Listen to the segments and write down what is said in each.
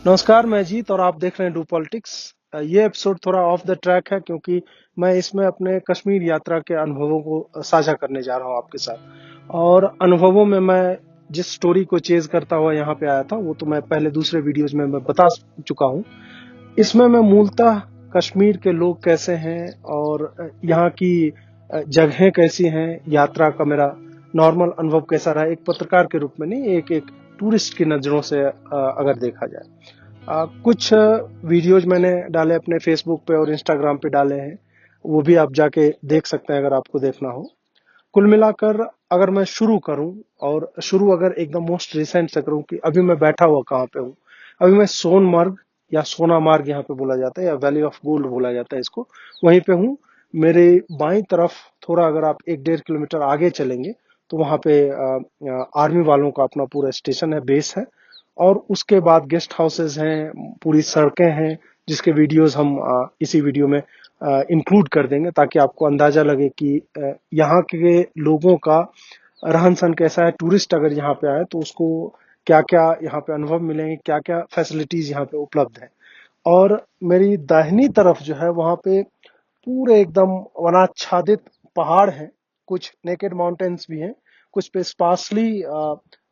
नमस्कार, मैं जीत और आप देख रहे हैं डू पॉलिटिक्स। ये एपिसोड थोड़ा ऑफ द ट्रैक है क्योंकि मैं इसमें अपने कश्मीर यात्रा के अनुभवों को साझा करने जा रहा हूँ आपके साथ। और अनुभवों में मैं जिस स्टोरी को चेज करता हुआ यहाँ पे आया था वो तो मैं पहले दूसरे वीडियोज में मैं बता चुका हूँ। इसमें मैं मूलतः कश्मीर के लोग कैसे हैं और यहाँ की जगहें कैसी हैं, यात्रा का मेरा नॉर्मल अनुभव कैसा रहा, एक पत्रकार के रूप में नहीं, एक एक टूरिस्ट की नजरों से अगर देखा जाए। कुछ वीडियोज मैंने डाले अपने फेसबुक पे और इंस्टाग्राम पे डाले हैं, वो भी आप जाके देख सकते हैं अगर आपको देखना हो। कुल मिलाकर अगर मैं शुरू करूं, और शुरू अगर एकदम मोस्ट रिसेंट से करूं कि अभी मैं बैठा हुआ कहाँ पे हूं। अभी मैं सोनमर्ग या सोनामार्ग यहाँ पे बोला जाता है, या वैली ऑफ गोल्ड बोला जाता है इसको, वहीं पे हूँ। मेरे बाईं तरफ थोड़ा अगर आप 1-1.5 किलोमीटर आगे चलेंगे तो वहां पे आर्मी वालों का अपना पूरा स्टेशन है, बेस है। और उसके बाद गेस्ट हाउसेज हैं, पूरी सड़कें हैं, जिसके वीडियोस हम इसी वीडियो में इंक्लूड कर देंगे ताकि आपको अंदाजा लगे कि यहाँ के लोगों का रहन सहन कैसा है। टूरिस्ट अगर यहाँ पे आए तो उसको क्या क्या यहाँ पे अनुभव मिलेंगे, क्या क्या फैसिलिटीज यहाँ पे उपलब्ध है। और मेरी दाहिनी तरफ जो है वहां पे पूरे एकदम वनाच्छादित पहाड़ हैं, कुछ नेकेड माउंटेन्स भी हैं, कुछ पे स्पार्सली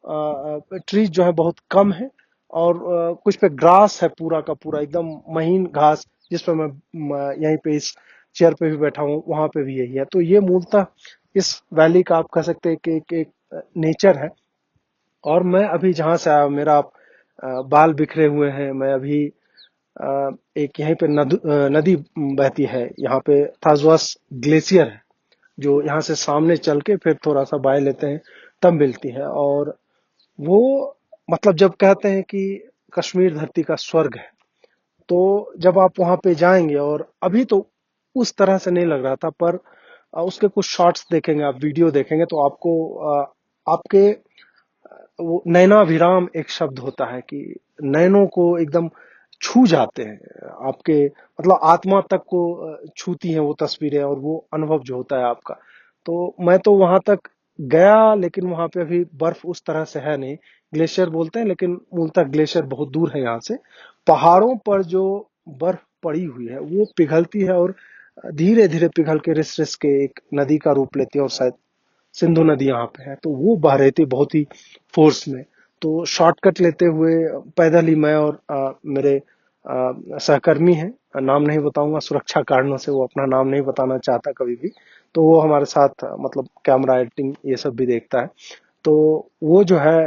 ट्रीज जो है बहुत कम है, और कुछ पे ग्रास है, पूरा का पूरा एकदम महीन घास, जिस पे मैं यहीं पे इस चेयर पे भी बैठा हूँ, वहां पे भी यही है। तो ये मूलतः इस वैली का आप कह सकते हैं कि एक नेचर है। और मैं अभी जहां से आया, मेरा बाल बिखरे हुए हैं, मैं अभी एक यहीं पे नदी बहती है, यहाँ पे थाजवास ग्लेशियर है, जो यहाँ से सामने चल के फिर थोड़ा सा बाय लेते हैं तब मिलती है। और वो मतलब जब कहते हैं कि कश्मीर धरती का स्वर्ग है, तो जब आप वहां पे जाएंगे, और अभी तो उस तरह से नहीं लग रहा था, पर उसके कुछ शॉट्स देखेंगे, आप वीडियो देखेंगे तो आपको आपके वो नैनाभिराम एक शब्द होता है कि नैनों को एकदम छू जाते हैं आपके, मतलब आत्मा तक को छूती हैं वो तस्वीरें और वो अनुभव जो होता है आपका। तो मैं तो वहां तक गया, लेकिन वहां पे अभी बर्फ उस तरह से है नहीं। ग्लेशियर बोलते हैं लेकिन मूलतः ग्लेशियर बहुत दूर है यहाँ से। पहाड़ों पर जो बर्फ पड़ी हुई है वो पिघलती है, और धीरे धीरे पिघल के रिस रिस के एक नदी का रूप लेती है, और शायद सिंधु नदी यहाँ पे है। तो वो बह रही थी बहुत ही फोर्स में। तो शॉर्टकट लेते हुए पैदल ही मैं और मेरे सहकर्मी हैं, नाम नहीं बताऊंगा सुरक्षा कारणों से, वो अपना नाम नहीं बताना चाहता कभी भी। तो वो हमारे साथ मतलब कैमरा एडिटिंग ये सब भी देखता है। तो वो जो है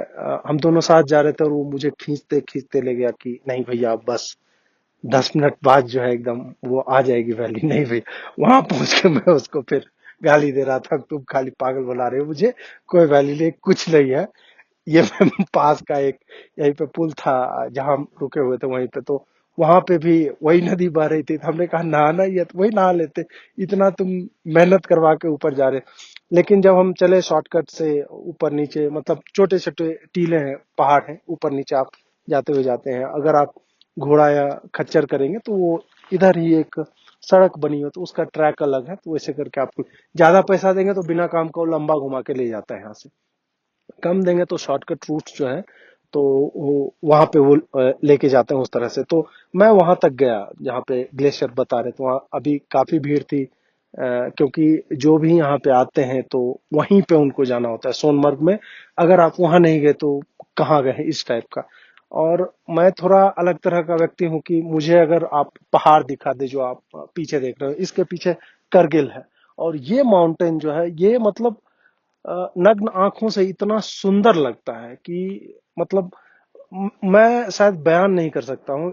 हम दोनों साथ जा रहे थे, और वो मुझे खींचते खींचते ले गया कि नहीं भैया बस 10 मिनट बाद जो है एकदम वो आ जाएगी वैली। नहीं भैया, वहां पहुंच के मैं उसको फिर गाली दे रहा था, तुम खाली पागल बना रहे हो मुझे, कोई वैली नहीं, कुछ नहीं है। ये मैं पास का एक यहीं पे पुल था जहां हम रुके हुए थे वहीं पे, तो वहां पे भी वही नदी बह रही थी। तो हमने कहा नहाना ही है तो वही नहा लेते, इतना तुम मेहनत करवा के ऊपर जा रहे। लेकिन जब हम चले शॉर्टकट से ऊपर नीचे, मतलब छोटे छोटे टीले हैं, पहाड़ हैं, ऊपर नीचे आप जाते हुए जाते हैं। अगर आप घोड़ा या खच्चर करेंगे तो वो इधर ही एक सड़क बनी हो, तो उसका ट्रैक अलग है। तो वैसे करके आपको ज्यादा पैसा देंगे तो बिना काम को लंबा घुमा के ले जाता है यहाँ से, कम देंगे तो शॉर्टकट रूट जो है तो वो वहां पे वो लेके जाते हैं उस तरह से। तो मैं वहां तक गया जहाँ पे ग्लेशियर बता रहे थे, वहां अभी काफी भीड़ थी, क्योंकि जो भी यहाँ पे आते हैं तो वहीं पे उनको जाना होता है सोनमर्ग में। अगर आप वहां नहीं गए तो कहाँ गए, इस टाइप का। और मैं थोड़ा अलग तरह का व्यक्ति हूँ कि मुझे अगर आप पहाड़ दिखा दे जो आप पीछे देख रहे हो, इसके पीछे करगिल है, और ये माउंटेन जो है ये मतलब नग्न आंखों से इतना सुंदर लगता है कि मतलब मैं शायद बयान नहीं कर सकता हूँ।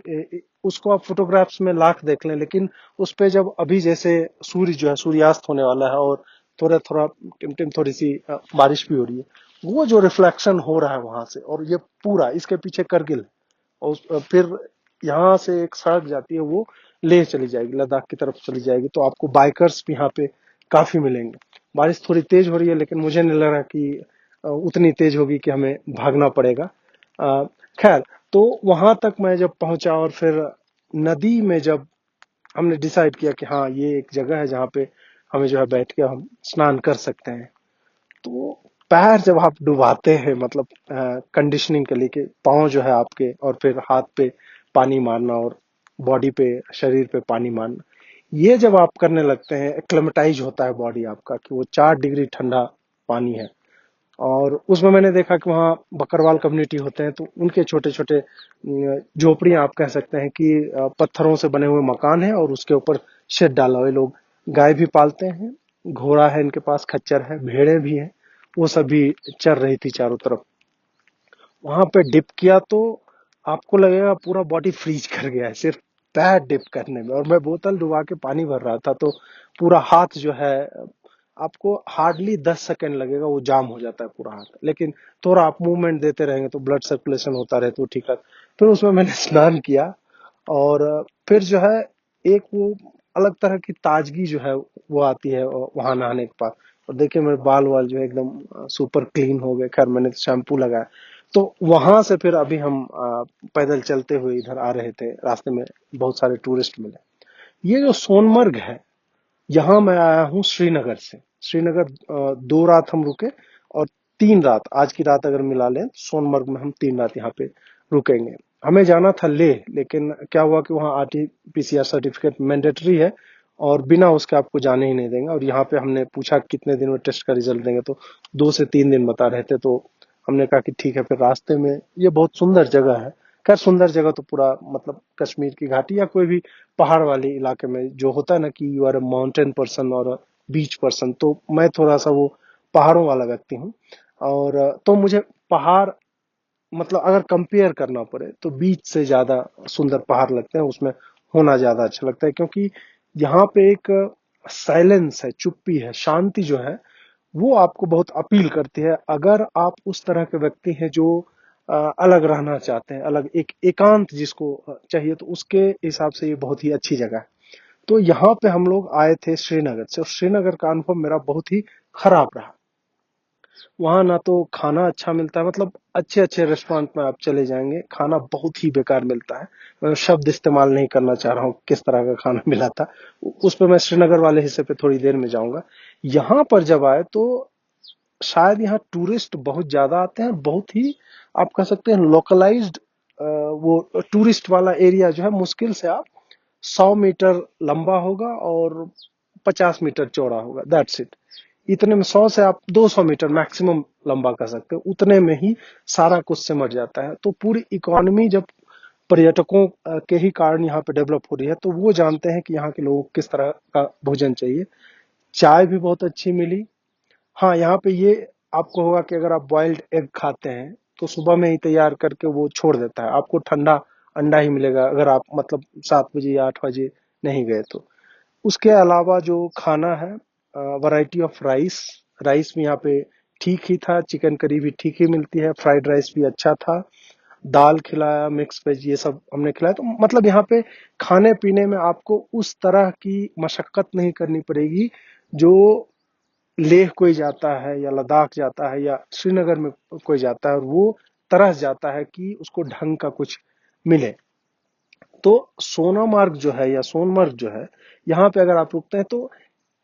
उसको आप फोटोग्राफ्स में लाख देख लें, लेकिन उस पे जब अभी जैसे सूर्य जो है सूर्यास्त होने वाला है, और थोड़ा थोड़ा टिम टिम थोड़ी सी बारिश भी हो रही है, वो जो रिफ्लेक्शन हो रहा है वहां से, और ये पूरा इसके पीछे करगिल है। और फिर यहाँ से एक सड़क जाती है, वो लेह चली जाएगी, लद्दाख की तरफ चली जाएगी। तो आपको बाइकर्स भी यहाँ पे काफी मिलेंगे। बारिश थोड़ी तेज हो रही है, लेकिन मुझे नहीं लग रहा कि उतनी तेज होगी कि हमें भागना पड़ेगा। खैर, तो वहां तक मैं जब पहुंचा, और फिर नदी में जब हमने डिसाइड किया कि हाँ ये एक जगह है जहाँ पे हमें जो है बैठ के हम स्नान कर सकते हैं, तो पैर जब आप डुबाते हैं, मतलब कंडीशनिंग के लिए कि पाँव जो है आपके, और फिर हाथ पे पानी मारना, और बॉडी पे, शरीर पे पानी मारना, ये जब आप करने लगते हैं, एक्लेमेटाइज होता है बॉडी आपका कि वो 4 डिग्री ठंडा पानी है। और उसमें मैंने देखा कि वहाँ बकरवाल कम्युनिटी होते हैं, तो उनके छोटे छोटे झोपड़ियाँ आप कह सकते हैं कि पत्थरों से बने हुए मकान है, और उसके ऊपर शेड डाला हुआ है। लोग गाय भी पालते हैं, घोड़ा है इनके पास, खच्चर है, भेड़ें भी हैं, वो सभी चर रही थी चारों तरफ। वहां पे डिप किया तो आपको लगेगा पूरा बॉडी फ्रीज कर गया है सिर्फ पैर डिप करने में। और मैं बोतल डुबा के पानी भर रहा था, तो पूरा हाथ जो है, आपको हार्डली 10 सेकेंड लगेगा, वो जाम हो जाता है पूरा हाथ। लेकिन थोड़ा आप मूवमेंट देते रहेंगे तो ब्लड सर्कुलेशन होता रहे तो ठीक है। फिर उसमें मैंने स्नान किया, और फिर जो है एक वो अलग तरह की ताजगी जो है वो आती है वहां नहाने के बाद। और देखिए मेरे बाल वाल जो है एकदम सुपर क्लीन हो गए। खैर मैंने शैम्पू लगाया। तो वहां से फिर अभी हम पैदल चलते हुए इधर आ रहे थे, रास्ते में बहुत सारे टूरिस्ट मिले। ये जो सोनमर्ग है, यहाँ मैं आया हूँ श्रीनगर से। श्रीनगर 2 रात हम रुके, और 3 रात, आज की रात अगर मिला लें, सोनमर्ग में हम 3 रात यहाँ पे रुकेंगे। हमें जाना था लेह, लेकिन क्या हुआ कि वहाँ RT-PCR सर्टिफिकेट मैंडेटरी है, और बिना उसके आपको जाने ही नहीं देंगे। और यहाँ पे हमने पूछा कितने दिन में टेस्ट का रिजल्ट देंगे, तो 2 से 3 दिन बता रहे थे। तो हमने कहा कि ठीक है। फिर रास्ते में, ये बहुत सुंदर जगह है। खैर सुंदर जगह तो पूरा, मतलब कश्मीर की घाटी या कोई भी पहाड़ वाले इलाके में जो होता है ना कि you are a mountain person और बीच पर्सन, तो मैं थोड़ा सा वो पहाड़ों वाला व्यक्ति हूँ। और तो मुझे पहाड़, मतलब अगर कंपेयर करना पड़े तो बीच से ज्यादा सुंदर पहाड़ लगते हैं, उसमें होना ज्यादा अच्छा लगता है। क्योंकि यहाँ पे एक साइलेंस है, चुप्पी है, शांति जो है, वो आपको बहुत अपील करती है। अगर आप उस तरह के व्यक्ति हैं जो अलग रहना चाहते हैं, अलग एक एकांत जिसको चाहिए, तो उसके हिसाब से ये बहुत ही अच्छी जगह है। तो यहाँ पे हम लोग आए थे श्रीनगर से, और श्रीनगर का अनुभव मेरा बहुत ही खराब रहा। वहां ना तो खाना अच्छा मिलता है, मतलब अच्छे अच्छे रेस्टोरेंट में आप चले जाएंगे, खाना बहुत ही बेकार मिलता है। मैं शब्द इस्तेमाल नहीं करना चाह रहा हूँ किस तरह का खाना मिला था, उस पर मैं श्रीनगर वाले हिस्से पे थोड़ी देर में जाऊंगा। यहाँ पर जब आए तो शायद यहाँ टूरिस्ट बहुत ज्यादा आते हैं, बहुत ही आप कह सकते हैं लोकलाइज्ड। वो टूरिस्ट वाला एरिया जो है, मुश्किल से आप 100 मीटर लंबा होगा और 50 मीटर चौड़ा होगा, दैट्स इट। इतने में 100 से आप 200 मीटर मैक्सिमम लंबा कर सकते हो, उतने में ही सारा कुछ सिमट जाता है। तो पूरी इकोनॉमी जब पर्यटकों के ही कारण यहाँ पे डेवलप हो रही है, तो वो जानते हैं कि यहाँ के लोगों को किस तरह का भोजन चाहिए। चाय भी बहुत अच्छी मिली। हाँ, यहाँ पे ये आपको होगा कि अगर आप बॉइल्ड एग खाते हैं तो सुबह में ही तैयार करके वो छोड़ देता है, आपको ठंडा अंडा ही मिलेगा अगर आप मतलब 7 बजे या 8 बजे नहीं गए तो। उसके अलावा जो खाना है, वैरायटी ऑफ राइस, राइस भी यहाँ पे ठीक ही था, चिकन करी भी ठीक ही मिलती है, फ्राइड राइस भी अच्छा था, दाल खिलाया, मिक्स वेज ये सब हमने खिलाया। तो मतलब यहाँ पे खाने पीने में आपको उस तरह की मशक्कत नहीं करनी पड़ेगी जो लेह कोई जाता है या लद्दाख जाता है या श्रीनगर में कोई जाता है, और वो तरस जाता है कि उसको ढंग का कुछ मिले। तो सोनामार्ग जो है या सोनमर्ग जो है, यहाँ पे अगर आप रुकते हैं तो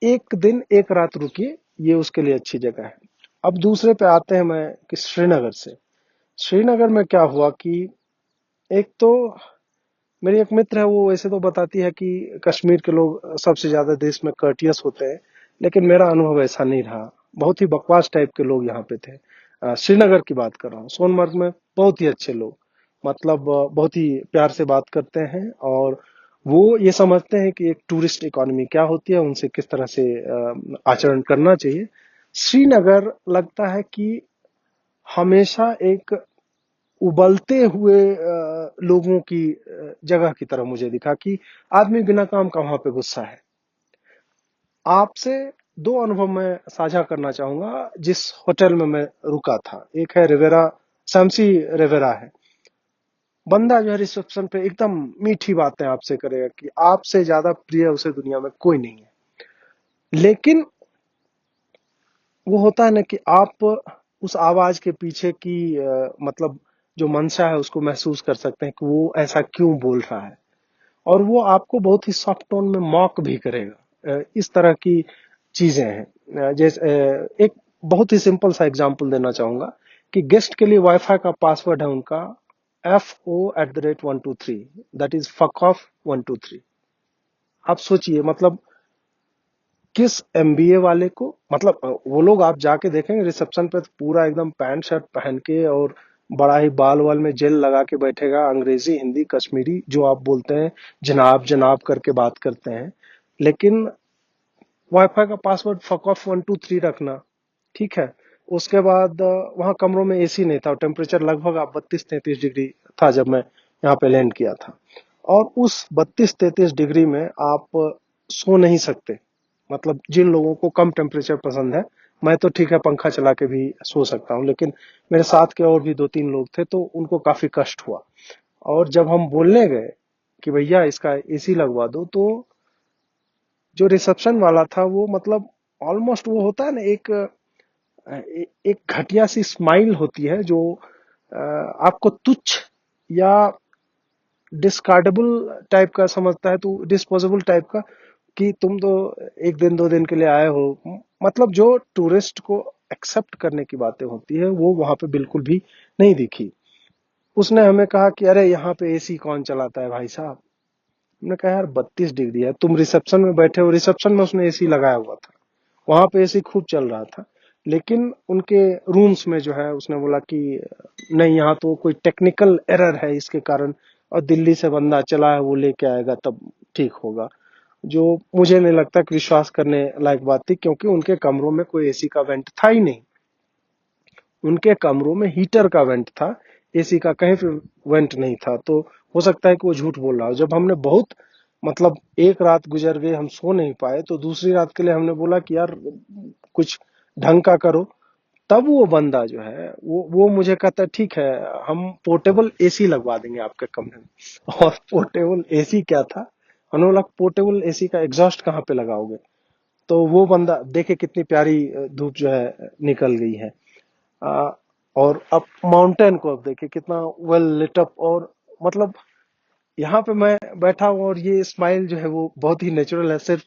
1 दिन 1 रात रुकिए, ये उसके लिए अच्छी जगह है। अब दूसरे पे आते हैं, मैं कि श्रीनगर से। श्रीनगर में क्या हुआ कि एक तो मेरी एक मित्र है, वो ऐसे तो बताती है कि कश्मीर के लोग सबसे ज्यादा देश में कर्टियस होते हैं, लेकिन मेरा अनुभव ऐसा नहीं रहा। बहुत ही बकवास टाइप के लोग यहाँ पे थे। श्रीनगर की बात कर रहा हूँ। सोनमर्ग में बहुत ही अच्छे लोग, मतलब बहुत ही प्यार से बात करते हैं, और वो ये समझते हैं कि एक टूरिस्ट इकोनॉमी क्या होती है, उनसे किस तरह से आचरण करना चाहिए। श्रीनगर लगता है कि हमेशा एक उबलते हुए लोगों की जगह की तरह मुझे दिखा कि आदमी बिना काम का वहां पे गुस्सा है। आपसे दो अनुभव मैं साझा करना चाहूंगा जिस होटल में मैं रुका था। एक है रिवेरा, सैमसी रिवेरा है। बंदा जो है रिसेप्शन पे एकदम मीठी बातें आपसे करेगा कि आपसे ज्यादा प्रिय उसे दुनिया में कोई नहीं है। लेकिन वो होता है ना कि आप उस आवाज के पीछे की मतलब जो मंशा है उसको महसूस कर सकते हैं कि वो ऐसा क्यों बोल रहा है। और वो आपको बहुत ही सॉफ्ट टोन में मॉक भी करेगा। इस तरह की चीजें हैं। जैसे एक बहुत ही सिंपल सा एग्जांपल देना चाहूंगा कि गेस्ट के लिए वाईफाई का पासवर्ड है उनका FO@123, that is fuck off 123। आप सोचिए, मतलब किस MBA वाले को, मतलब वो लोग आप जाके देखेंगे रिसेप्शन पे तो पूरा एकदम पैंट शर्ट पहन के और बड़ा ही बाल वाल में जेल लगा के बैठेगा, अंग्रेजी हिंदी कश्मीरी जो आप बोलते हैं जनाब जनाब करके बात करते हैं। लेकिन वाईफाई का पासवर्ड फक ऑफ 123 रखना, ठीक है। उसके बाद वहाँ कमरों में AC नहीं था और टेम्परेचर लगभग आप 32-33 डिग्री था जब मैं यहाँ पे लैंड किया था। और उस 32-33 डिग्री में आप सो नहीं सकते। मतलब जिन लोगों को कम टेम्परेचर पसंद है, मैं तो ठीक है पंखा चला के भी सो सकता हूँ, लेकिन मेरे साथ के और भी 2-3 लोग थे तो उनको काफी कष्ट हुआ। और जब हम बोलने गए कि भैया इसका AC लगवा दो, तो जो रिसेप्शन वाला था वो मतलब ऑलमोस्ट, वो होता है ना एक एक घटिया सी स्माइल होती है जो आपको तुच्छ या डिस्कार्डेबल टाइप का समझता है, तो डिस्पोजेबल टाइप का, कि तुम तो एक दिन 2 दिन के लिए आए हो। मतलब जो टूरिस्ट को एक्सेप्ट करने की बातें होती है वो वहां पे बिल्कुल भी नहीं दिखी। उसने हमें कहा कि अरे यहाँ पे AC कौन चलाता है भाई साहब। हमने कहा यार 32 डिग्री है, तुम रिसेप्शन में बैठे हो, रिसेप्शन में उसने AC लगाया हुआ था, वहां पे AC खूब चल रहा था। लेकिन उनके रूम्स में जो है उसने बोला कि नहीं, यहाँ तो कोई टेक्निकल एरर है इसके कारण, और दिल्ली से बंदा चला है वो लेके आएगा तब ठीक होगा। जो मुझे नहीं लगता कि विश्वास करने लायक बात थी, क्योंकि उनके कमरों में कोई AC का वेंट था ही नहीं। उनके कमरों में हीटर का वेंट था, AC का कहीं पे वेंट नहीं था। तो हो सकता है कि वो झूठ बोल रहा हो। जब हमने बहुत, मतलब एक रात गुजर गई, हम सो नहीं पाए, तो दूसरी रात के लिए हमने बोला कि यार कुछ ढंग का करो। तब वो बंदा जो है वो मुझे कहता है ठीक है, हम पोर्टेबल AC लगवा देंगे आपके कमरे में। और पोर्टेबल AC क्या था, उन्होंने बोला पोर्टेबल AC का एग्जॉस्ट कहाँ पे लगाओगे। तो वो बंदा देखे कितनी प्यारी धूप जो है निकल गई है। आ, और अब माउंटेन को अब देखिए कितना वेल लिट अप, और मतलब यहाँ पे मैं बैठा हूँ और ये स्माइल जो है वो बहुत ही नेचुरल है, सिर्फ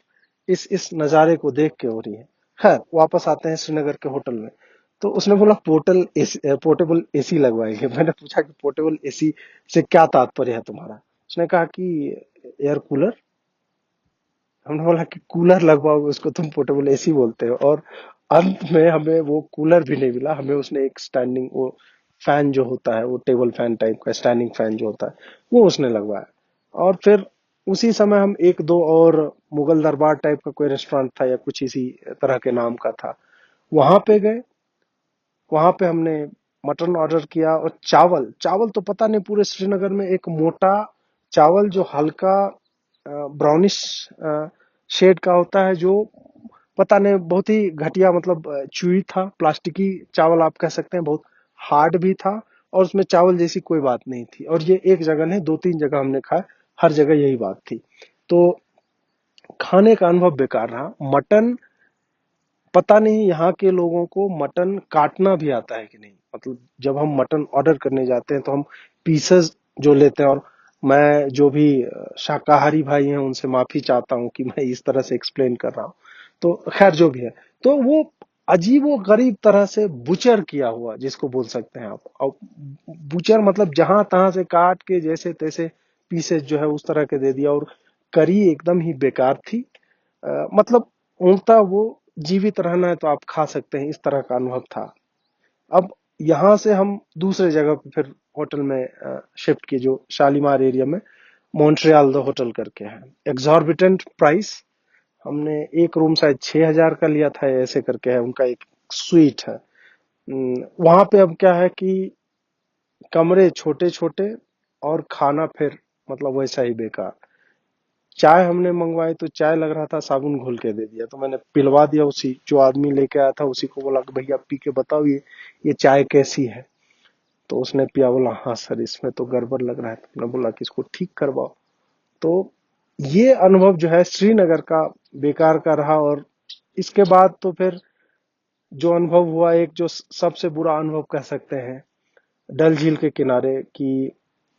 इस नज़ारे को देख के हो रही है। खैर वापस आते हैं श्रीनगर के होटल में। तो उसने बोला पोर्टेबल AC लगवाएंगे। मैंने पूछा कि पोर्टेबल AC से क्या तात्पर्य है तुम्हारा। उसने कहा कि एयर कूलर। हमने बोला कि कूलर लगवाओगे उसको तुम पोर्टेबल AC बोलते हो। और अंत में हमें वो कूलर भी नहीं मिला, हमें उसने एक स्टैंडिंग वो फैन जो होता है, वो टेबल फैन टाइप का स्टैंडिंग फैन जो होता है, वो उसने लगवाया। और फिर उसी समय हम एक दो और मुगल दरबार टाइप का कोई रेस्टोरेंट था या कुछ इसी तरह के नाम का था, वहां पे गए। वहां पे हमने मटन ऑर्डर किया, और चावल चावल तो पता नहीं, पूरे श्रीनगर में एक मोटा चावल जो हल्का ब्राउनिश शेड का होता है, जो पता नहीं बहुत ही घटिया, मतलब चुई था, प्लास्टिकी चावल आप कह सकते हैं, बहुत हार्ड भी था। और उसमें चावल जैसी कोई बात नहीं थी। और ये एक जगह नहीं, 2-3 जगह हमने खाया, हर जगह यही बात थी। तो खाने का अनुभव बेकार रहा। मटन, पता नहीं यहाँ के लोगों को मटन काटना भी आता है कि नहीं। मतलब जब हम मटन ऑर्डर करने जाते हैं तो हम पीसेस जो लेते हैं, और मैं जो भी शाकाहारी भाई हैं उनसे माफी चाहता हूँ कि मैं इस तरह से एक्सप्लेन कर रहा हूँ। तो खैर जो भी है, तो वो अजीब व गरीब तरह से बुचर किया हुआ जिसको बोल सकते हैं आप। और बुचर मतलब जहां तहां से काट के जैसे तैसे पीसेस जो है उस तरह के दे दिया। और करी एकदम ही बेकार थी। मतलब उल्टा वो जीवित रहना है तो आप खा सकते हैं, इस तरह का अनुभव था। अब यहाँ से हम दूसरे जगह पे फिर होटल में शिफ्ट किए, जो शालीमार एरिया में मॉन्ट्रियल द होटल करके है। एग्जॉर्बिटेंट प्राइस, हमने एक रूम शायद 6,000 का लिया था, ऐसे करके है, उनका एक स्वीट है। वहां पे अब क्या है कि कमरे छोटे छोटे और खाना फिर मतलब वैसा ही बेकार। चाय हमने मंगवाई तो चाय लग रहा था साबुन घोल के दे दिया, तो मैंने पिलवा दिया। उसी जो आदमी लेके आया था उसी को बोला कि भैया पी के बताओ ये चाय कैसी है। तो उसने पिया, बोला हाँ सर इसमें तो गड़बड़ लग रहा है। तो मैंने बोला कि इसको ठीक करवाओ। तो ये अनुभव जो है श्रीनगर का बेकार का रहा। और इसके बाद तो फिर जो अनुभव हुआ, एक जो सबसे बुरा अनुभव कह सकते हैं, डल झील के किनारे कि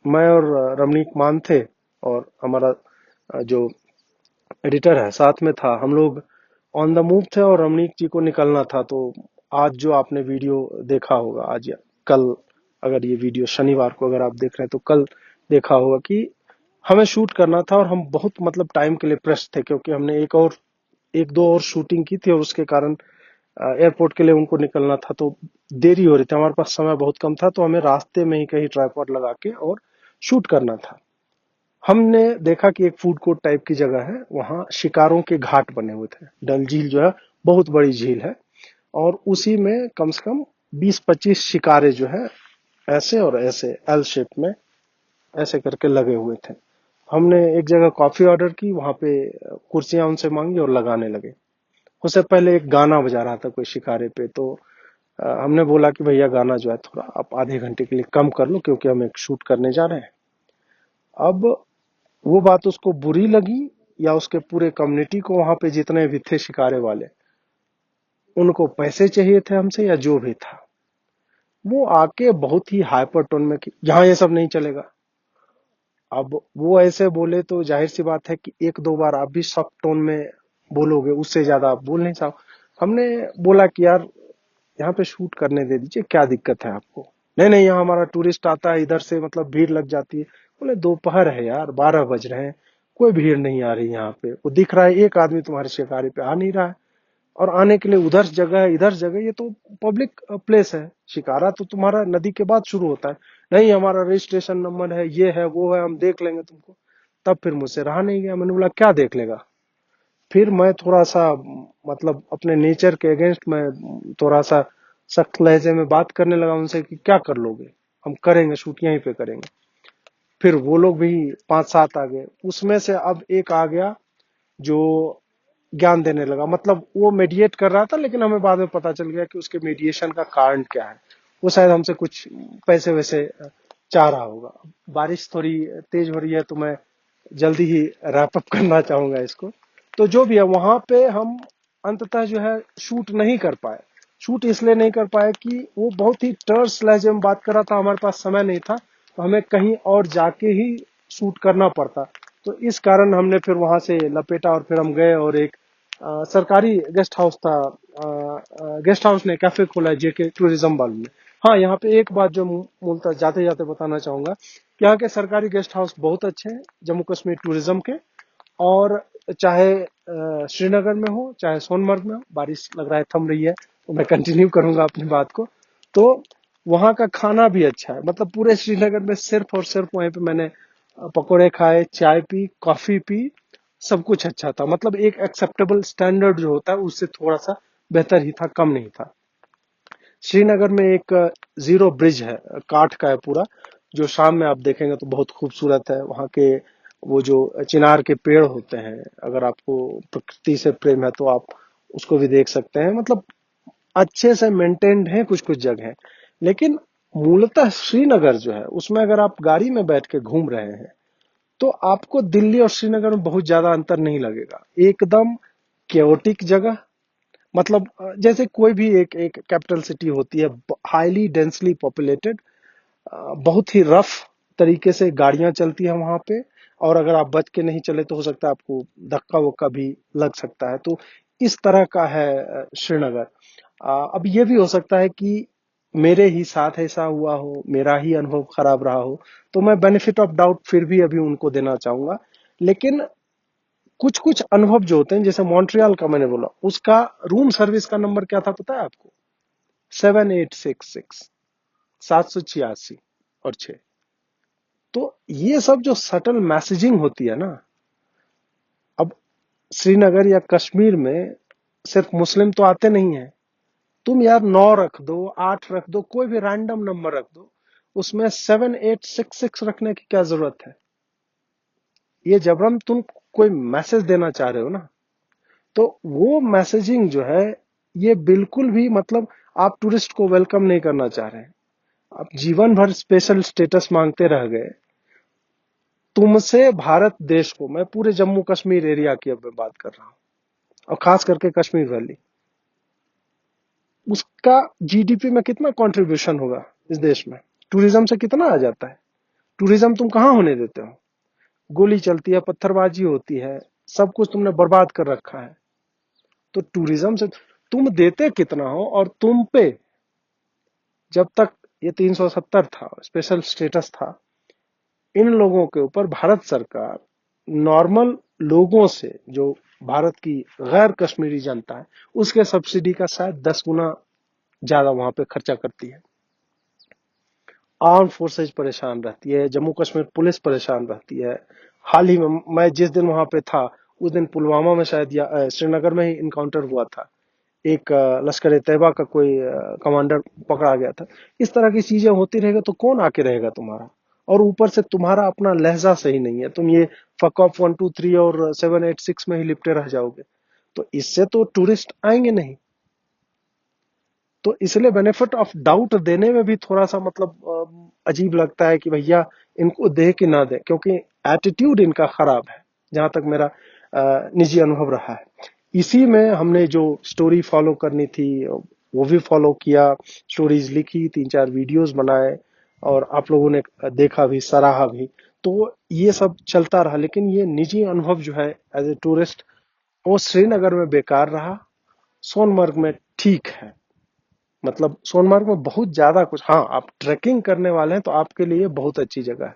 मैं और रमणीक मान थे, और हमारा जो एडिटर है साथ में था। हम लोग ऑन द मूव थे और रमणीक जी को निकलना था। तो आज जो आपने वीडियो देखा होगा, आज या कल, अगर ये वीडियो शनिवार को अगर आप देख रहे हैं तो कल देखा होगा कि हमें शूट करना था। और हम बहुत मतलब टाइम के लिए प्रेस थे, क्योंकि हमने एक दो और शूटिंग की थी, और उसके कारण एयरपोर्ट के लिए उनको निकलना था। तो देरी हो रही थी, हमारे पास समय बहुत कम था, तो हमें रास्ते में ही कहीं ट्राइपॉड लगा के और शूट करना था। हमने देखा कि एक फूड कोर्ट टाइप की जगह है, वहां शिकारों के घाट बने हुए थे। डल झील जो है बहुत बड़ी झील है, और उसी में कम से कम 20-25 शिकारे जो है ऐसे और ऐसे एल शेप में ऐसे करके लगे हुए थे। हमने एक जगह कॉफी ऑर्डर की, वहां पे कुर्सियां उनसे मांगी और लगाने लगे। उससे पहले एक गाना बजा रहा था कोई शिकारे पे। तो हमने बोला कि भैया गाना जो है थोड़ा आप आधे घंटे के लिए कम कर लो, क्योंकि हम एक शूट करने जा रहे हैं। अब वो बात उसको बुरी लगी, या उसके पूरे कम्युनिटी को, वहां पे जितने भी थे शिकारे वाले, उनको पैसे चाहिए थे हमसे या जो भी था, वो आके बहुत ही हाइपर टोन में कि यहाँ ये सब नहीं चलेगा। अब वो ऐसे बोले तो जाहिर सी बात है कि एक दो बार आप भी सख्त टोन में बोलोगे, उससे ज्यादा आप बोल नहीं सकते। हमने बोला कि यार यहाँ पे शूट करने दे दीजिए, क्या दिक्कत है आपको। नहीं नहीं, यहाँ हमारा टूरिस्ट आता है, इधर से मतलब भीड़ लग जाती है। बोले दोपहर है यार, 12 बज रहे हैं, कोई भीड़ नहीं आ रही यहाँ पे। वो दिख रहा है एक आदमी तुम्हारे शिकारी पे आ नहीं रहा है, और आने के लिए उधर जगह है इधर जगह, ये तो पब्लिक प्लेस है। शिकारा तो तुम्हारा नदी के बाद शुरू होता है। नहीं हमारा रजिस्ट्रेशन नंबर है, ये है वो है, हम देख लेंगे तुमको। तब फिर मुझसे रहा नहीं गया, मैंने बोला क्या देख लेगा। फिर मैं थोड़ा सा मतलब अपने नेचर के अगेंस्ट मैं थोड़ा सा सख्त लहजे में बात करने लगा उनसे कि क्या कर लोगे, हम करेंगे शूट यहीं पे करेंगे। फिर वो लोग भी 5-7 आ गए, उसमें से अब एक आ गया जो ज्ञान देने लगा। मतलब वो मेडिएट कर रहा था, लेकिन हमें बाद में पता चल गया कि उसके मेडिएशन का कारण क्या है। वो शायद हमसे कुछ पैसे वैसे चाह रहा होगा। बारिश थोड़ी तेज हो रही है, तो मैं जल्दी ही रैप अप करना चाहूंगा इसको। तो जो भी है, वहां पे हम अंततः जो है शूट नहीं कर पाए। शूट इसलिए नहीं कर पाए कि वो बहुत ही टर्स लहजे में बात कर रहा था, हमारे पास समय नहीं था, तो हमें कहीं और जाके ही शूट करना पड़ता। तो इस कारण हमने फिर वहां से लपेटा, और फिर हम गए और एक सरकारी गेस्ट हाउस था। गेस्ट हाउस ने कैफे खोला है जेके टूरिज्म वालों ने। हाँ, यहाँ पे एक बात जो मूलतः जाते जाते बताना चाहूंगा कि यहाँ के सरकारी गेस्ट हाउस बहुत अच्छे हैं जम्मू कश्मीर टूरिज्म के। और चाहे श्रीनगर में हो चाहे सोनमर्ग में हो, बारिश लग रहा है थम रही है, तो मैं कंटिन्यू करूंगा अपनी बात को। तो वहाँ का खाना भी अच्छा है। मतलब पूरे श्रीनगर में सिर्फ और सिर्फ वहीं पे मैंने पकोड़े खाए, चाय पी, कॉफी पी, सब कुछ अच्छा था। मतलब एक एक्सेप्टेबल स्टैंडर्ड जो होता है उससे थोड़ा सा बेहतर ही था, कम नहीं था। श्रीनगर में एक जीरो ब्रिज है, काठ का है पूरा, जो शाम में आप देखेंगे तो बहुत खूबसूरत है। वहाँ के वो जो चिनार के पेड़ होते हैं, अगर आपको प्रकृति से प्रेम है तो आप उसको भी देख सकते हैं। मतलब अच्छे से मेंटेन्ड है कुछ कुछ जगह। लेकिन मूलतः श्रीनगर जो है उसमें अगर आप गाड़ी में बैठ के घूम रहे हैं तो आपको दिल्ली और श्रीनगर में बहुत ज्यादा अंतर नहीं लगेगा। एकदम केओटिक जगह। मतलब जैसे कोई भी एक एक कैपिटल सिटी होती है, हाईली डेंसली पॉपुलेटेड, बहुत ही रफ तरीके से गाड़ियां चलती है वहां पे। और अगर आप बच के नहीं चले तो हो सकता है आपको धक्का वक्का भी लग सकता है। तो इस तरह का है श्रीनगर। अब ये भी हो सकता है कि मेरे ही साथ ऐसा हुआ हो, मेरा ही अनुभव खराब रहा हो, तो मैं बेनिफिट ऑफ डाउट फिर भी अभी उनको देना चाहूंगा। लेकिन कुछ कुछ अनुभव जो होते हैं, जैसे मॉन्ट्रियल का मैंने बोला, उसका रूम सर्विस का नंबर क्या था पता है आपको? 7866, 786 और 6। तो ये सब जो सटल मैसेजिंग होती है ना, अब श्रीनगर या कश्मीर में सिर्फ मुस्लिम तो आते नहीं है। तुम यार 9 रख दो, 8 रख दो, कोई भी रैंडम नंबर रख दो, उसमें 7866 रखने की क्या जरूरत है? ये जबरन तुम कोई मैसेज देना चाह रहे हो ना, तो वो मैसेजिंग जो है ये बिल्कुल भी मतलब आप टूरिस्ट को वेलकम नहीं करना चाह रहे हैं। आप जीवन भर स्पेशल स्टेटस मांगते रह गए। तुमसे भारत देश को, मैं पूरे जम्मू कश्मीर एरिया की अब मैं बात कर रहा हूँ और खास करके कश्मीर वैली, उसका जीडीपी में कितना कंट्रीब्यूशन होगा इस देश में, टूरिज्म से कितना आ जाता है। टूरिज्म तुम कहाँ होने देते हो। गोली चलती है, पत्थरबाजी होती है, सब कुछ तुमने बर्बाद कर रखा है। तो टूरिज्म से तुम देते कितना हो, और तुम पे जब तक ये 370 था, स्पेशल स्टेटस था, इन लोगों के ऊपर भारत सरकार नॉर्मल लोगों से, जो भारत की गैर कश्मीरी जनता है, उसके सब्सिडी का शायद 10 गुना ज्यादा वहां पे खर्चा करती है। आर्म फोर्सेज परेशान रहती है, जम्मू कश्मीर पुलिस परेशान रहती है। हाल ही में मैं जिस दिन वहां पे था, उस दिन पुलवामा में शायद या श्रीनगर में ही इनकाउंटर हुआ था। एक लश्कर ए तैयबा का कोई कमांडर पकड़ा गया था। इस तरह की चीजें होती रहेगा तो कौन आके रहेगा तुम्हारा। और ऊपर से तुम्हारा अपना लहजा सही नहीं है, तुम ये फक ऑफ 1 2 3 और 7 8 6 में ही लिपटे रह जाओगे, तो इससे तो टूरिस्ट आएंगे नहीं। तो इसलिए बेनिफिट ऑफ डाउट देने में भी थोड़ा सा मतलब अजीब लगता है कि भैया इनको दे कि ना दे, क्योंकि एटीट्यूड इनका खराब है, जहां तक मेरा निजी अनुभव रहा है। इसी में हमने जो स्टोरी फॉलो करनी थी वो भी फॉलो किया, स्टोरीज लिखी, 3 4 वीडियोस बनाए, और आप लोगों ने देखा भी, सराहा भी। तो ये सब चलता रहा, लेकिन ये निजी अनुभव जो है एज ए टूरिस्ट, वो श्रीनगर में बेकार रहा। सोनमर्ग में ठीक है, मतलब सोनमार्ग में बहुत ज्यादा कुछ, हाँ आप ट्रैकिंग करने वाले हैं तो आपके लिए बहुत अच्छी जगह है।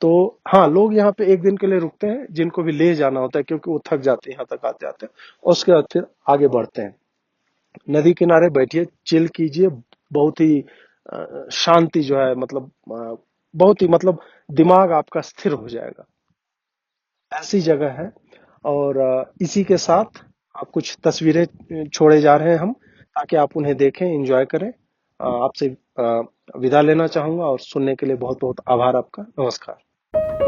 तो हाँ, लोग यहाँ पे एक दिन के लिए रुकते हैं जिनको भी ले जाना होता है, क्योंकि वो थक जाते हैं यहाँ तक आते आते, और उसके बाद फिर आगे बढ़ते हैं। नदी किनारे बैठिए, चिल कीजिए, बहुत ही शांति जो है, मतलब बहुत ही मतलब दिमाग आपका स्थिर हो जाएगा, ऐसी जगह है। और इसी के साथ कुछ तस्वीरें छोड़े जा रहे हैं हम, ताकि आप उन्हें देखें, एंजॉय करें। आपसे विदा लेना चाहूंगा, और सुनने के लिए बहुत बहुत आभार आपका। नमस्कार।